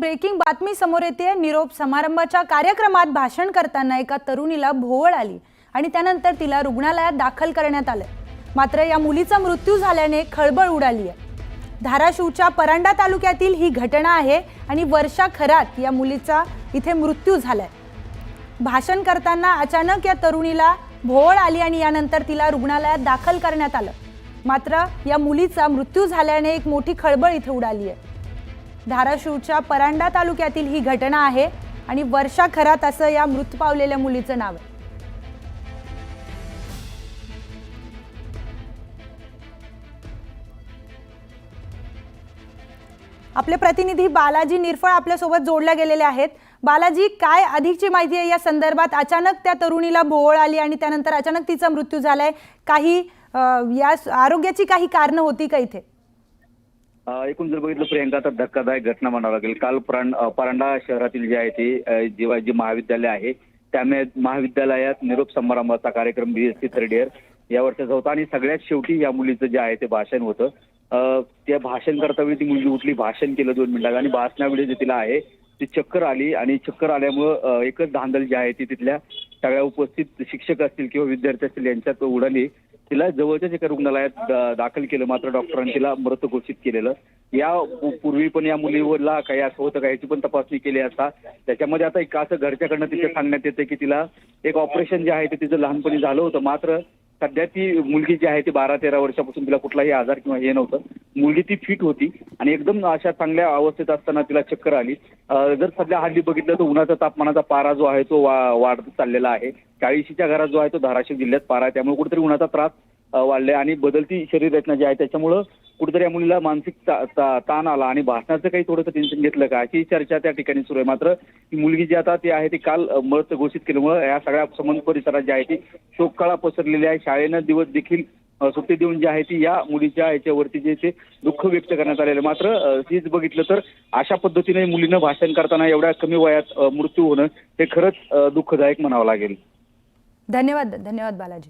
Breaking बातमी समोर येते। निरोप समारंभाच्या कार्यक्रमात भाषण करताना एका तरुणीला भोवळ आली आणि त्यानंतर तिला रुग्णालयात दाखल करण्यात आले। मात्र या मुलीचा मृत्यू झाल्याने खळबळ उडाली आहे। धाराशिवच्या परांडा तालुक्यातील ही घटना आहे आणि वर्षा खरात या मुलीचा इथे मृत्यू झालाय। भाषण करताना अचानक या तरुणीला भोवळ आली आणि यानंतर तिला रुग्णालयात दाखल करण्यात आलं। मात्र या मुलीचा मृत्यू झाल्याने एक मोठी खळबळ इथे उडाली आहे। धाराशिवच्या परांडा तालुक्यातील ही घटना आहे आणि वर्षा खरात असं या मृत पावलेल्या मुलीचं नाव आहे। आपले प्रतिनिधी बालाजी निरफळ आपल्या सोबत जोडल्या गेलेले आहेत। बालाजी, काय अधिकची माहिती आहे या संदर्भात? अचानक त्या तरुणीला भोवळ आली आणि त्यानंतर अचानक तिचा मृत्यू झालाय। काही या आरोग्याची काही कारण होती का इथे? एकूण जर बघितलं प्रियंका, तर धक्कादायक घटना म्हणावं लागेल। काल परांडा शहरातील जे आहे ते जे महाविद्यालय आहे त्या महाविद्यालयात निरोप समारंभाचा कार्यक्रम BSc थर्ड इयर या वर्षाचा होता आणि सगळ्यात शेवटी या मुलीचं जे आहे ते भाषण होतं। त्या भाषण करतावेळी ती मुलगी उठली, भाषण केलं 2 मिनिटात आणि भाषणावेळी जे तिला आहे ती चक्कर आली आणि चक्कर आल्यामुळं एकच धांदल जी आहे ती तिथल्या सगळ्या उपस्थित शिक्षक असतील किंवा विद्यार्थी असतील यांच्यात उडाली। तिला जवळच्याच एका रुग्णालयात दाखल केलं, मात्र डॉक्टरांनी तिला मृत घोषित केलेलं। या पूर्वी पण या मुलीवरला काही असं होतं का याची पण तपासणी केली असता। त्याच्यामध्ये आता एक असं घरच्याकडनं तिथे सांगण्यात येतं की तिला एक ऑपरेशन जे आहे ते तिचं लहानपणी झालं होतं, मात्र सध्या ती मुलगी जी आहे ती 12-13 वर्षापासून तिला कुठलाही आजार किंवा हे नव्हतं। मुलगी ती फिट होती आणि एकदम अशा चांगल्या अवस्थेत असताना तिला चक्कर आली। जर सध्या हल्ली बघितलं तर उन्हाचा तापमानाचा पारा जो आहे तो वाढत चाललेला आहे। 40च्या घरात जो आहे तो धाराशिव जिल्ह्यात पारा आहे, त्यामुळे कुठेतरी उन्हाचा त्रास वाढलाय आणि बदलती शरीर रचना जी आहे त्याच्यामुळं कुठेतरी या मुलीला मानसिक ताण आला आणि भाषणाचं काही थोडंसं टेन्शन घेतलं का अशी चर्चा त्या ठिकाणी सुरू आहे। मात्र ही मुलगी जी आता ती आहे ती काल मृत घोषित केल्यामुळे या सगळ्या संबंधित परिसरात जी आहे ती शोककळा पसरलेली आहे। शाळेनं दिवस देखील सुट्टी देऊन जी आहे ती या मुलीच्या याच्यावरती जे ते दुःख व्यक्त करण्यात आलेलं। मात्र हेच बघितलं तर अशा पद्धतीने मुलीनं भाषण करताना एवढ्या कमी वयात मृत्यू होणं हे खरंच दुःखदायक म्हणावं लागेल। धन्यवाद बालाजी।